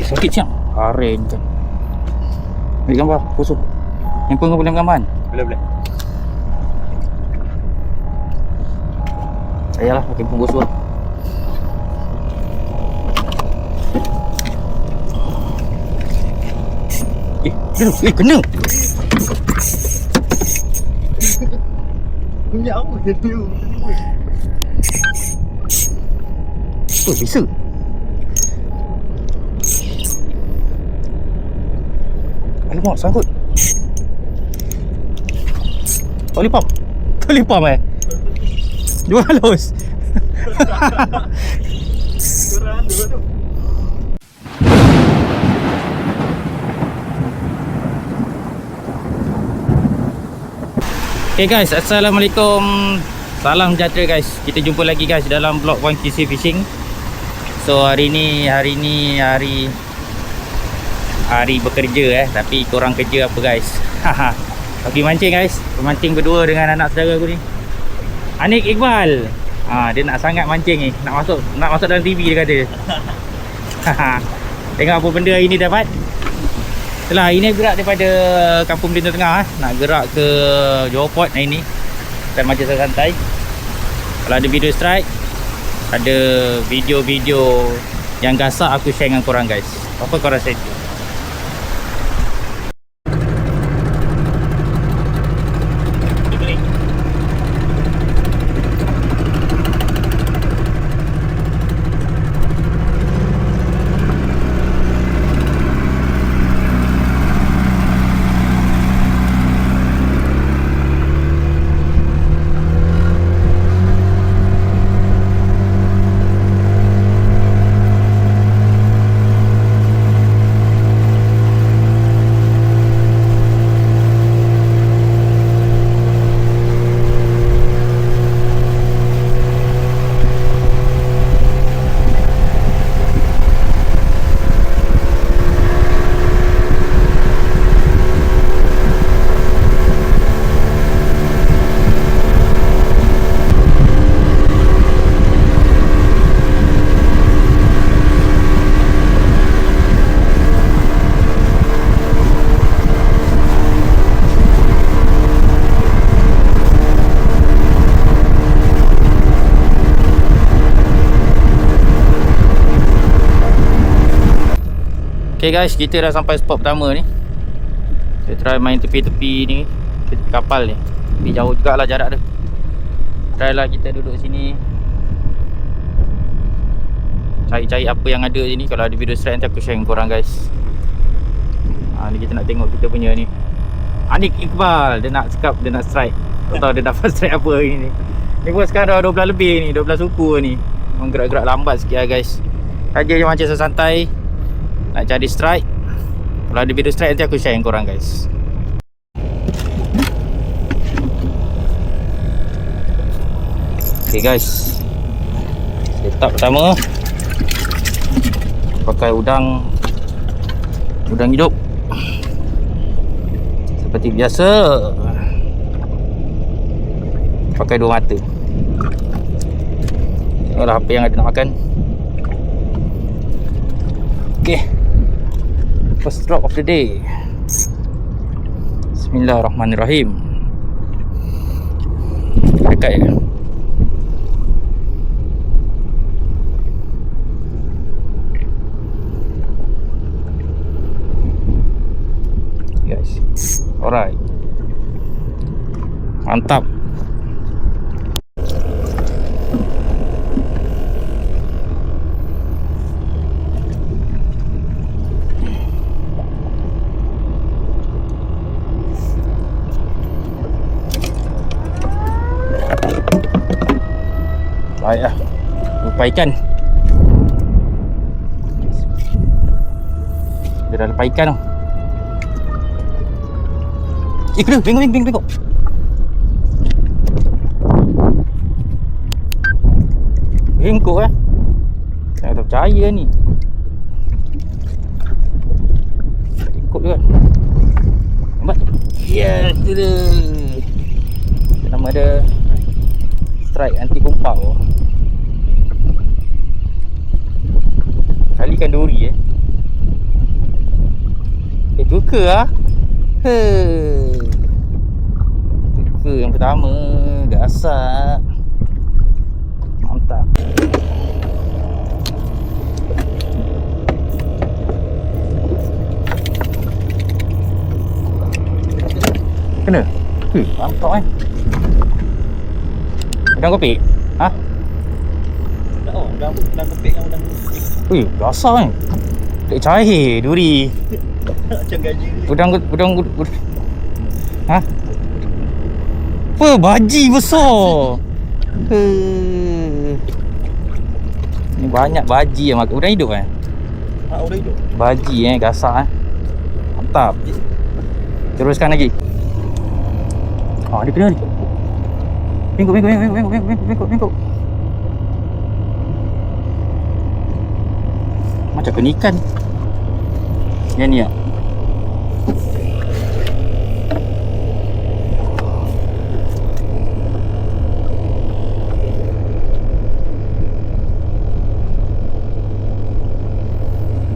sakit siang. Aren kan. Ambil gambar, foto. Handphone kau boleh ambil gambar kan? Boleh. Ayalah, pakai handphone bosor. Kena. Punya apa dia? Oh, bisa. Alamak, sangkut. Tali pump Jual halus. Kurang dua tu. Okay guys, Assalamualaikum. Salam sejahtera guys. Kita jumpa lagi guys dalam vlog 1KC Fishing. So hari ni hari bekerja tapi korang kerja apa guys? Pergi mancing guys. Pemancing berdua dengan anak saudara aku ni, Anik Iqbal. Dia nak sangat mancing ni. Nak masuk dalam TV dia kata. Tengok apa benda hari ni dapat. Setelah ini gerak daripada Kampung Bintang Tengah nak gerak ke Johor Port hari ni. Dan macam santai. Kalau ada video strike, ada video-video yang gasak aku share dengan korang guys. Apa korang rasa itu? Okay guys, kita dah sampai spot pertama ni. Kita try main tepi-tepi ni, tepi kapal ni. Tapi jauh jugalah jarak dia. Try lah kita duduk sini, cari-cari apa yang ada sini. Kalau ada video strike nanti aku share dengan korang guys. Ni kita nak tengok kita punya ni Anik Iqbal. Dia nak cakap dia nak strike. Tak tahu dia dapat strike apa hari ni. Ni pun sekarang dah 12 lebih ni, 12 suku ni. Memang gerak-gerak lambat sikit lah guys. Saja je macam santai nak cari strike. Kalau ada video strike nanti aku share dengan korang guys. Okay guys, setup pertama pakai udang hidup seperti biasa. Pakai 2 mata. Tengoklah apa yang ada nak makan. Okay, first drop of the day. Bismillahirrahmanirrahim. Dekat ya. Guys, alright, mantap. Baiklah, lupa ikan. Dia dah lepas ikan tau. Kena, tengok. Bengkok saya tak percaya ni. Bengkok juga. Nampak? Yes, dia. Nama dia strike anti kumpau. Kali ikan duri Kuka lah. Kuka yang pertama. Gasak. Mantap. Kena? Mantap kan? Udang kopi? Ha? Udang kepik kan udang kepik. Gasak kan? Tak cair duri. Macam gaji. Udang. Ha? Apa? Baji besar. Ni banyak baji yang makan. Udang hidup kan? Udang hidup. Baji gasak Mantap. Teruskan lagi. Dia kena ni. Bengkok. Macam kena ikan. Yang ni lah.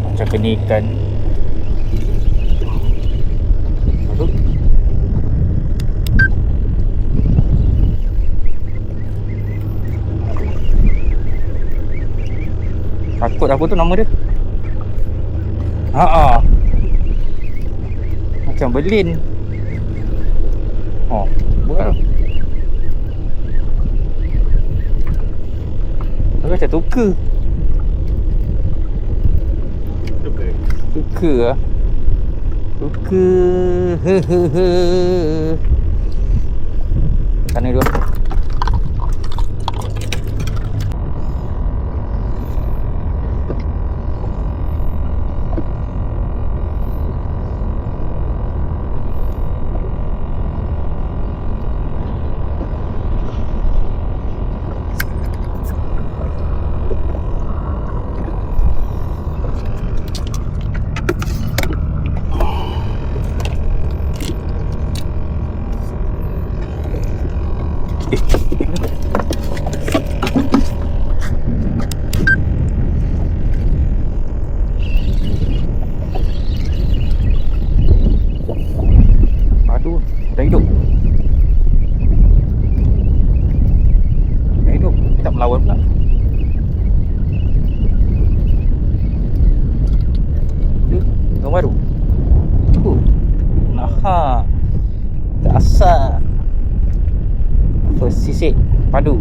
Macam kena ikan. Takut apa tu nama dia? Macam belin. Buat macam tuka. Tuka lah. Tuka. Sana dua. Aduh, dah hidup. Tak melawan pula. Yang baru. Nah, dasar. First sisik padu.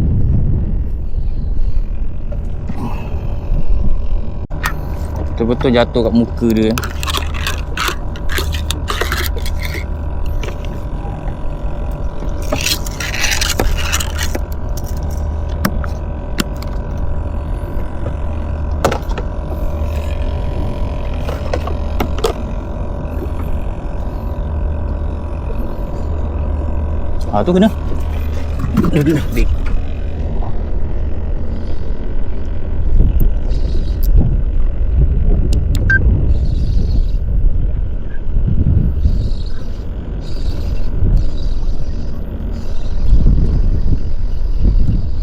Betul-betul jatuh kat muka dia. Tu kena. Big.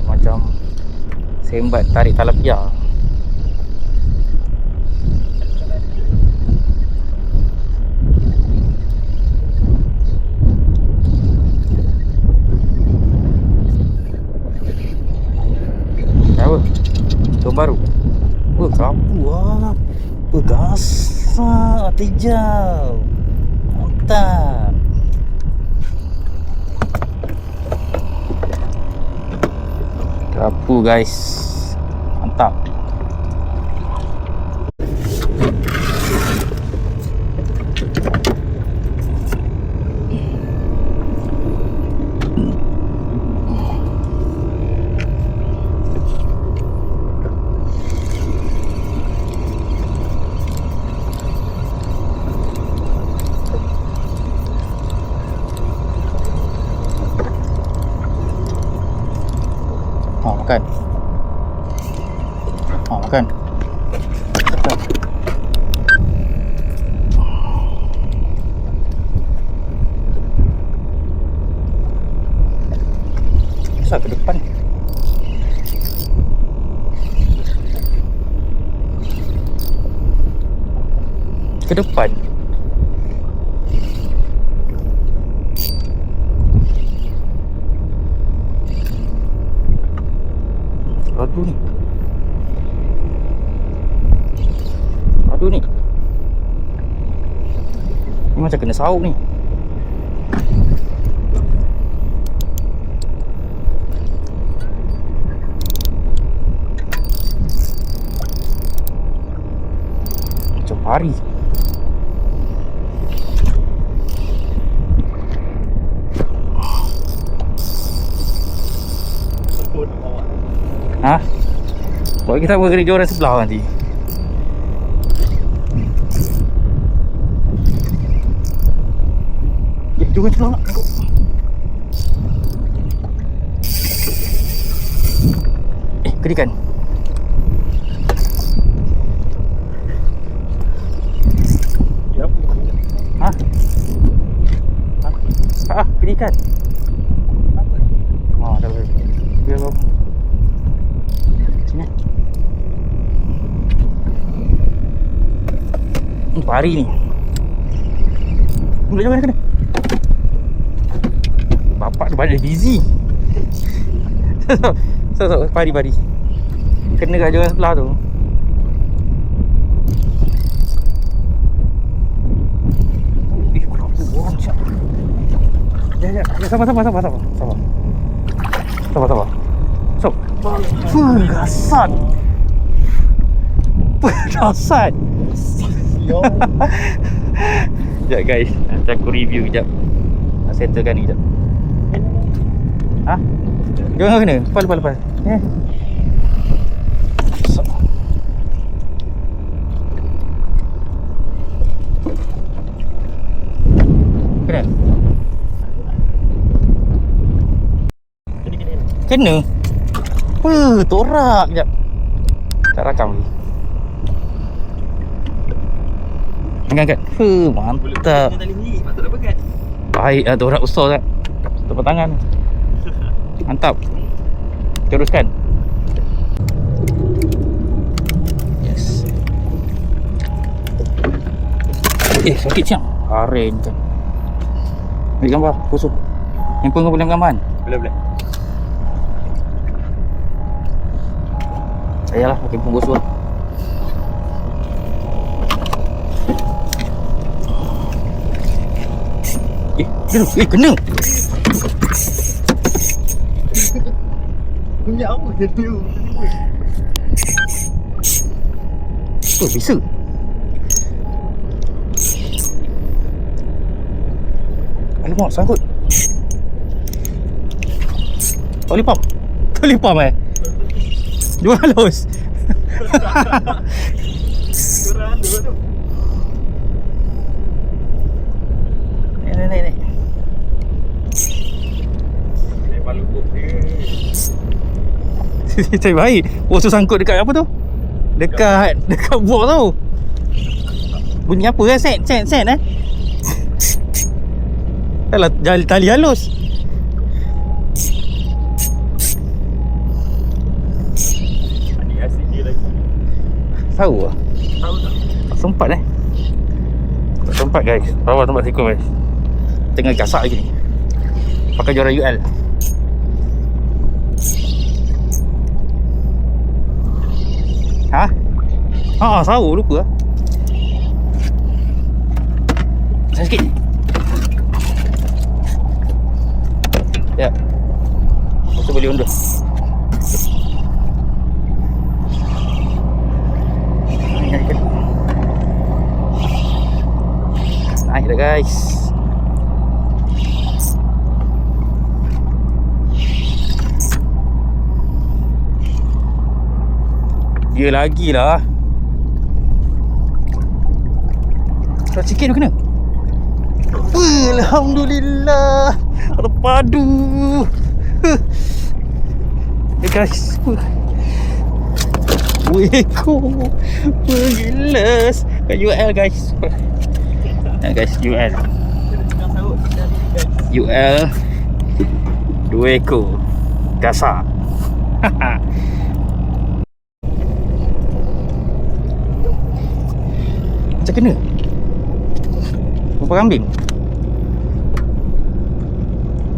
Macam sembat tarik talapia. Baru. Kerapu lah. Gasak hijau. Mantap. Kerapu guys. Mantap. Makan. Makan. Besar ke depan. Ke depan. Aduh ni. Aduh ni. Ni macam kena sauk ni. Macam pari. Ha? Buat kita bergerak orang sebelah nanti. Jom kita nak. Kerikan. Yap. Ha? Ha? Kerikan. Oh, dah boleh. Biar kau. Sini. Ini pari ni. Boleh jangan kena. Bapak tu banyak busy. So, pari. Kena kat jalan sebelah tu. Kenapa orang siap? Ya, sabar. So, Gasat. Gasat. Yo. Sekejap guys, nanti aku review kejap. Nak settlekan ni kejap. Ha? Jangan kena. Lepas. Kena? Kena? Torak kejap. Tak rakam lagi. Angkat. Mantap. Tali ni patut dah pekat. Baik lah torak besar tak. Tepuk tangan. Mantap. Teruskan. Yes. Sakit siang. Aren kan. Ambil gambar. Kosong. Handphone kau boleh ambil gambar kan? Boleh. Saya lah pakai handphone kosong lah. Kena. Punya apa dia tu? Oh, bisa. Alamak, sangkut. Tak boleh pump Jual halus. Kurang dua tu. Naik. Palu dia. Cari baik. Oh, tu sangkut dekat apa tu? Dekat box tu. Bunyi apa kan? Set Alah, tali halus. Adik asyik dia lagi. Tahu lah. Tahu tak? Tak sempat Tak sempat guys. Bawah tempat sikul guys. Tengah gasak lagi ni. Pakai juara UL. Ha? Sawu lupa lah. Sikit. Ya. Masa boleh undur. Naik dah guys. Dia lagi lah. Tak sikit tu kena. Alhamdulillah. Ada padu. Guys. Weko. Bergilas. UL guys. Guys, UL. UL 2 ekor. Gasak. Macam kena. Berapa kambing?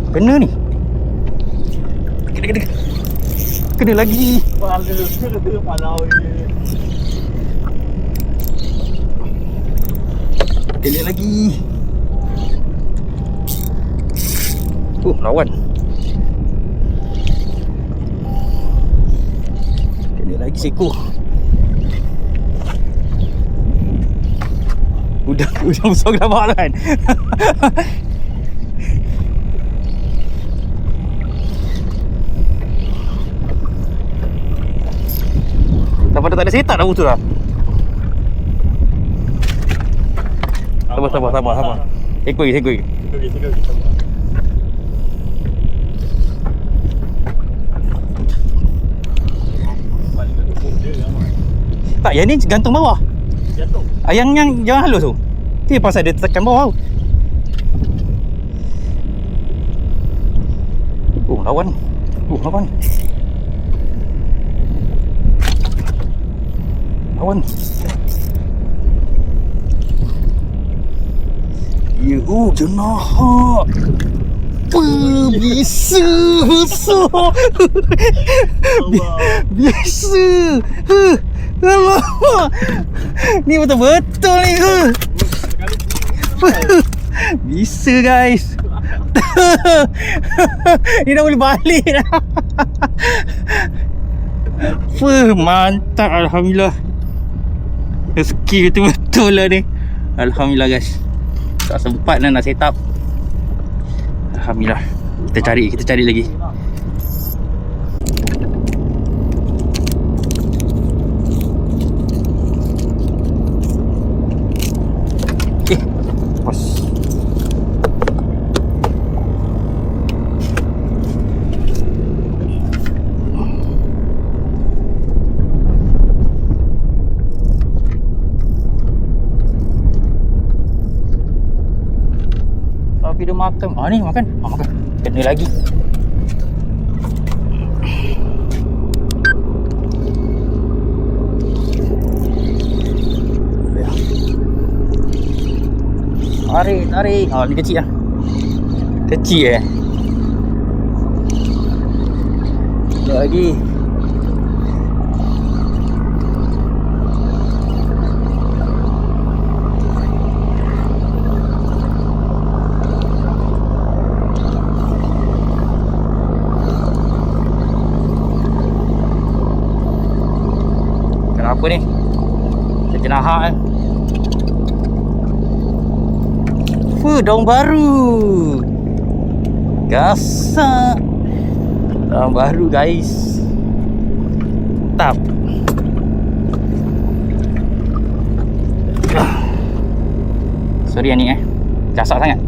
Kena ni. Kena lagi. Kepala palau ni. Kali lagi. Lawan. Kali lagi seko. Udang besar gelabak kan. Sampai tak ada setak dah betul lah. Sabar. Ekoi. Okey. Tak, yang ni gantung bawah. Jatuh. Yang halus tu. Dia pasal dia tekan bawah tu. Lawan. Ya, jenah. Biasa besar. Biasa. Alamak. Ni betul-betul ni. Bisa guys. Ni dah boleh balik dah. Mantap, alhamdulillah. Rezeki betul-betul lah ni. Alhamdulillah guys. Tak sempat nak set up. Alhamdulillah. Kita cari lagi. Pas. Tapi dia makan. Ni makan. Makan. Kena lagi. Tarik. Ni kecil lah. Kecil lagi. Kenapa ni? Saya kena hak daun baru. Gasak. Daun baru guys. Tap. Sorry ni gasak sangat.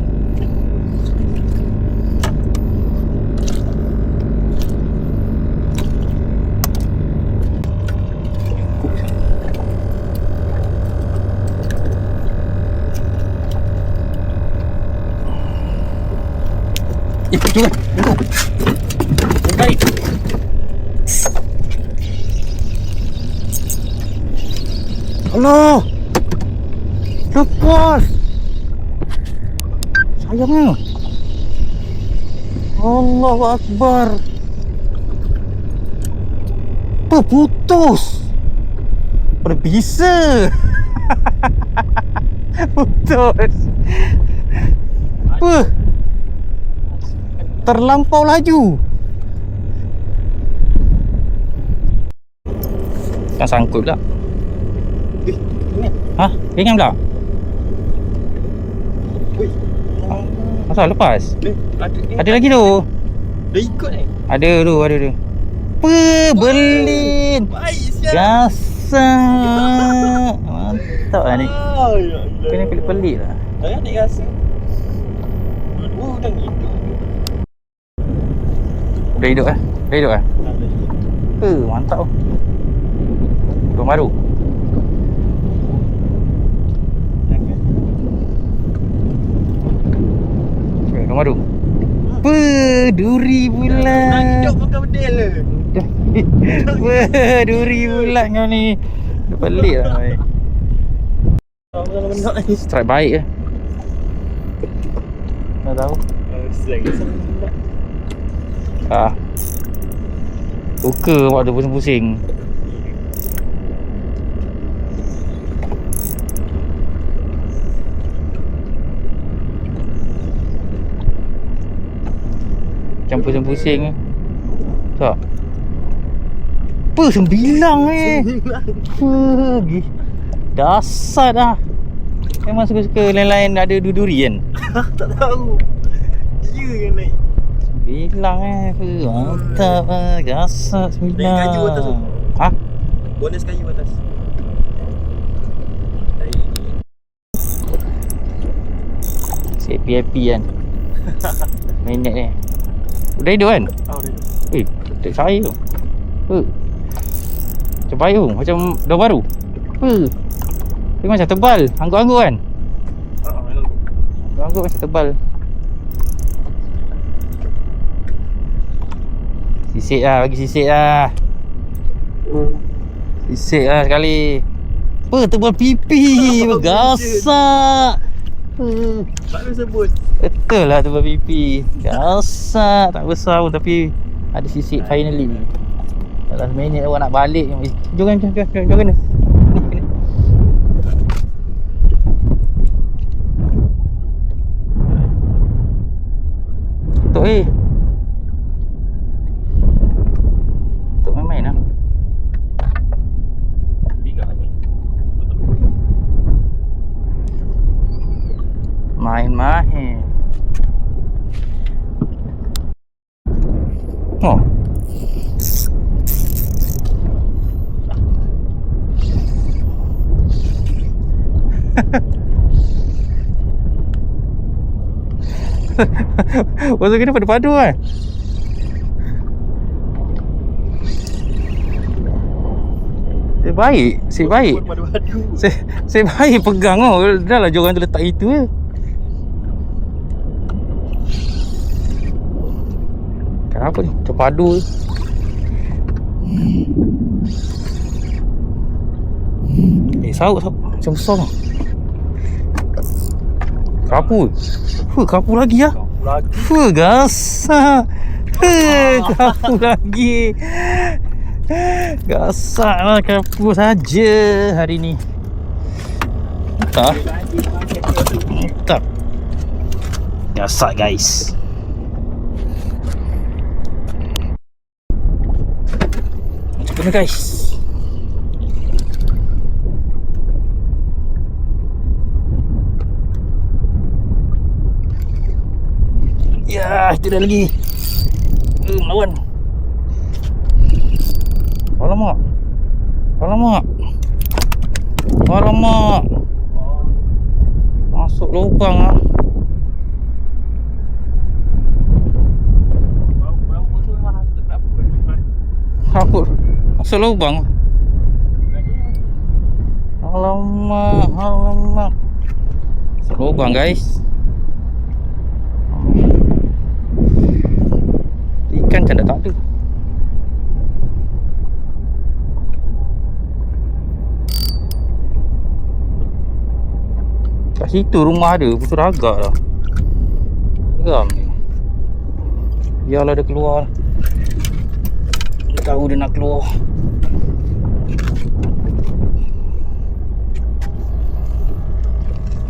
Tunggu. Baik. Allah. Lepas. Sayangnya. Allahu Akbar. Putus. Pada bisa. Putus. Terlampau laju. Kan sangkut pula. Ringan pula. Asal lepas? Ada lagi tu. Dah ikut Ada tu. Belin. Gasak. Mantap lah ni. Kena pelik-pelik lah. Dah nak rasa. Dua dah hidup. Dah hidup mantap. Daun baru. Daun baru. Duri pula. Nak hidup makan bedel le. Duri pula kau ni. Dah pelik lah. Strike baik ke? Tak tahu. Suka buat tu pusing-pusing. Macam pusing-pusing. Tak. Apa 9 Pergi. Dasar dah. Memang suka-suka lain-lain ada duri kan? Tak tahu. Dia yang naik. 9 Mantap lah. Gasat 9. Naik kayu atas tu. Ha? Bonus kayu atas. Happy-happy kan. Minit ni. Udah hidup kan? Oh, dia. Tak saya tu. Macam baik tu. Macam dah baru. Dia macam tebal. Anggut-anggut kan? Anggut macam tebal. Sisik lah. Bagi sisik lah. Sisik lah sekali. Tebal pipi. Gasak. Tak ada sebut. Betul lah tebal pipi. Gasak. Tak besar pun tapi ada sisik finally. Dalam minit awak nak balik. Jom kena. Ni. Tok Tok main-main lah. Main-main. Oh. Masa kena padu-padu kan? Saya baik. Saya baik pegang tau. Dah lah jorang tu letak itu je. Kenapa ni? Macam padu je. Sauk macam besar tau. Kerapu. Kerapu lagi lah. Gasak. Kerapu lagi. Gasak lah kerapu saja hari ni. Mantap. Gasak guys. Macam mana guys? Ya, itu dah lagi. Lawan. Alamak. Masuk lubang ah. Apa? Masuk lubang. Alamak. Masuk lubang guys. Ikan macam dah tak ada. Kat situ rumah ada, putus ragak lah. Geram ni. Biarlah dia keluar. Dia tahu dia nak keluar.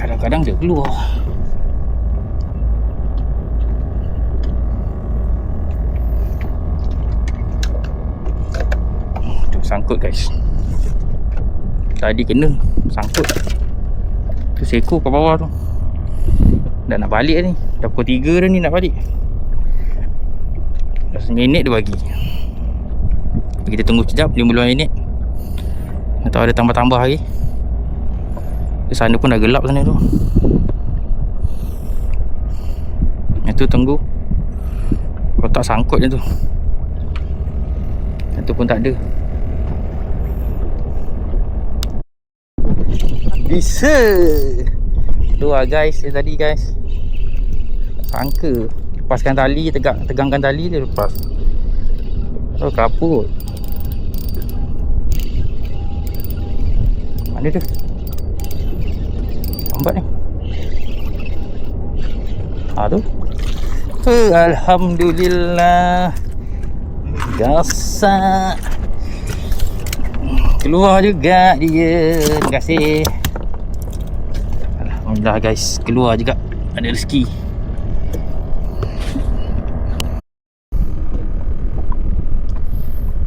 Kadang-kadang dia keluar. Sangkut guys. Tadi kena sangkut. Tu seekor kat bawah tu. Dah nak balik ni. Dah pukul 3 dah ni nak balik. Dah seminit dia bagi. Kita tunggu sekejap 15 minit. Atau ada tambah-tambah lagi. Di sana pun dah gelap sana tu. Yang tu tunggu. Kalau tak sangkut je tu. Yang tu pun tak ada. Bisa. Dua guys, tadi guys. Sangka lepaskan tali, tegangkan tali dia lepas. Oh, kerapu. Mana tu? Lambat ni. Tu. Alhamdulillah. gasak. Keluar juga dia. Terima kasih. Alhamdulillah guys, keluar juga. Ada rezeki.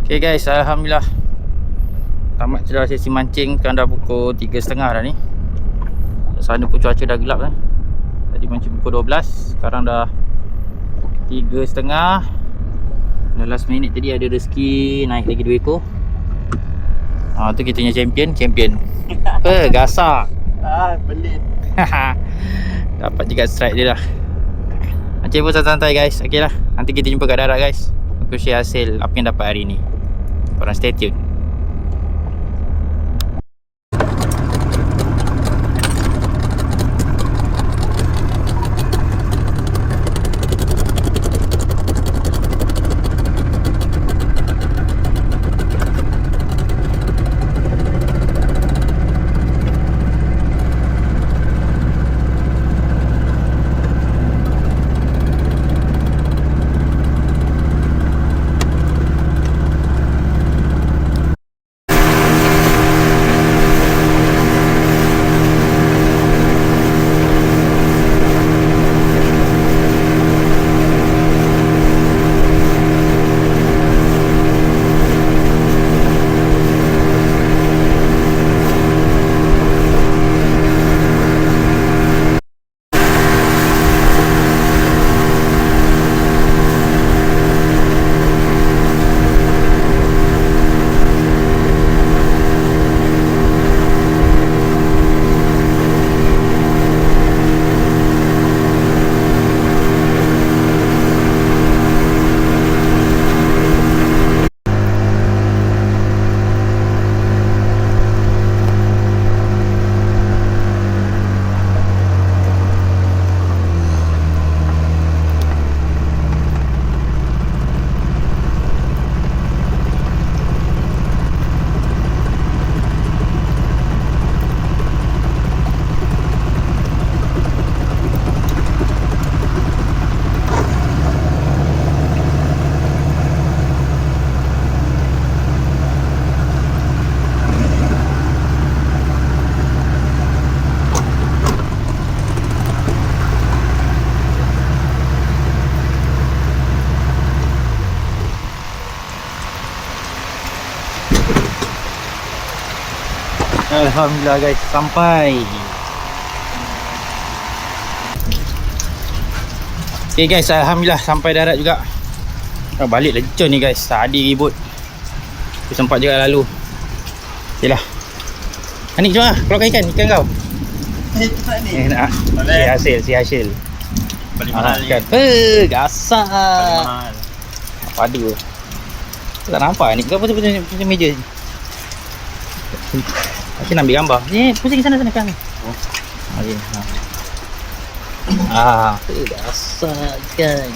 Okay guys, alhamdulillah tamat sudah sesi mancing. Sekarang dah pukul 3.30 dah ni. Sana pun cuaca dah gelap kan. Tadi mancing pukul 12, sekarang dah 3.30. Dah last minute tadi ada rezeki naik lagi 2 ekor. Tu kita punya champion. Apa? Gasak. Pelit. Dapat juga strike dia lah. Mancing pun santai-santai guys. Okay lah, nanti kita jumpa kat darat guys. Aku share hasil apa yang dapat hari ni. Korang stay tune. Alhamdulillah guys, sampai. Okay guys, alhamdulillah sampai darat juga. Balik lecun ni guys, tadi ribut. Aku sempat juga lalu. Okay lah. Anik jom lah, keluarkan ikan kau. Nak. Si hasil. Paling mahal ni. Gasak. Paling mahal. Padu. Tak nampak ni, kau pusing meja ni. Aku nak ambil gambar. Ni pusing sana kan. Oh. Okey. Gasak kan.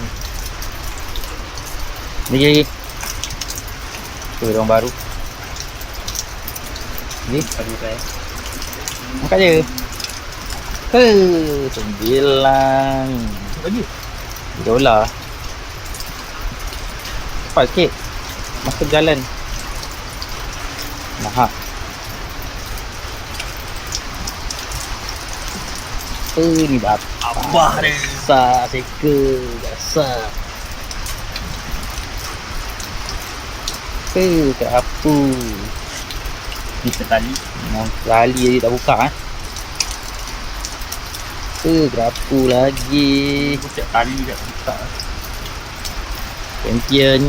Lagi. Tu orang baru. Ni Pagi saya. angkat je. 9 Lagi. $. Cepat sikit. Masuk jalan. Mahak. Ni dah Abah dia. gasak seka. Gasak. Kat apa? Ni tali. Tali tadi tak buka Kerapu lagi. Pucat tali kat buka. Champion.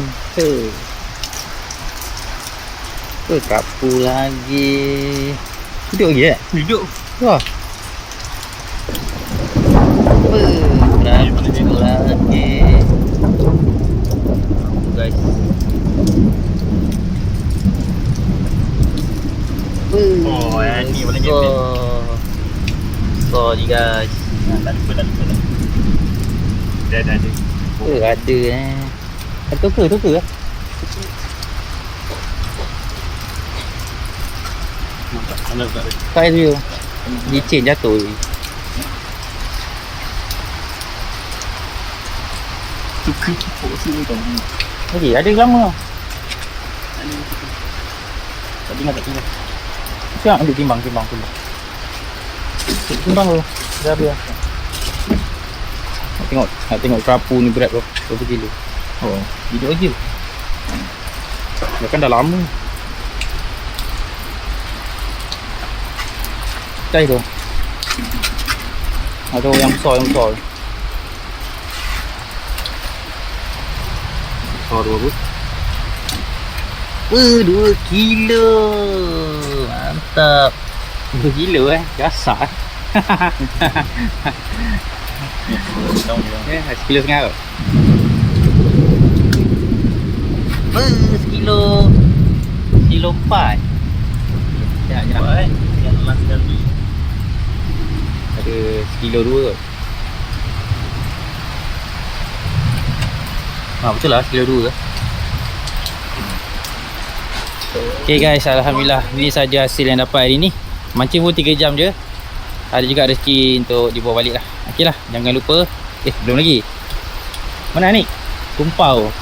Kerapu lagi. Duduk lagi tak? Duduk. Wah. Kerapu lagi. Guys. Oh, yang ni boleh jadi. So je guys. Tak lupa. Dah ada. Ada Tuker lah. Mana tak ada. Kai tu licin jatuh. Tukar kipuk semua tau. Lagi ada lama. Tak tinggal. Siap ambil timbang. Timbang dulu. Dah biar. Nak tengok kerapu ni berat berapa kilo. Oh, hidup aja. Dia kan dah lama. Cai tu. Ada yang besar. Besar tu. 2 kilo. Mantap. 2 kilo Gasak. Sekilo setengah. Sekilo 4. Ya. Yang last kali. Ada sekilo 2 kot. Betul lah sekilo 2 ke. Okay guys, alhamdulillah ni saja hasil yang dapat hari ni. Mancing pun 3 jam je. Ada juga rezeki untuk dibawa balik lah. Okay lah, jangan lupa. Belum lagi. Mana ni? Kumpau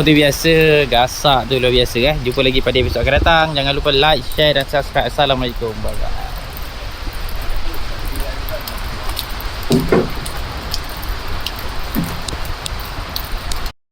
tu biasa. Gasak tu luar biasa. Jumpa lagi pada episod akan datang. Jangan lupa like, share dan subscribe. Assalamualaikum. Bye bye.